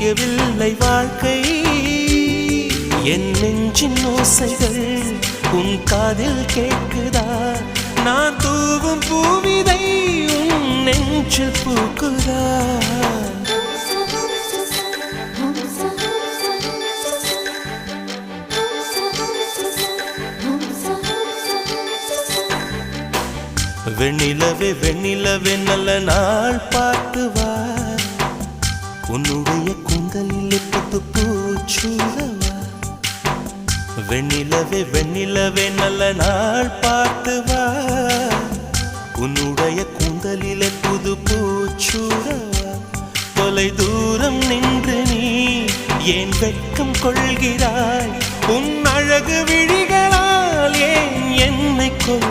விடியவில்லை வாழ்க்கை என் நெஞ்சின் ஓசைகள் உன் காதில் கேட்குதா நான் தூவும் பூவிதை உன் நெஞ்சில் பூக்குதா வெண்ணிலவே வெண்ணிலவே நல்ல நாள் பார்த்து வா உன்னுடைய கூந்தலில் புத்து பூச்சூடவா வெண்ணிலவே வெண்ணிலவே நல்ல நாள் பார்த்து வா உன்னுடைய கூந்தலில் புது பூச்சூடவா தொலை தூரம் நின்று நீ ஏன் வெட்கம் கொள்கிறாய் உன் அழகு விழிகளால் ஏன் என்னை கொள்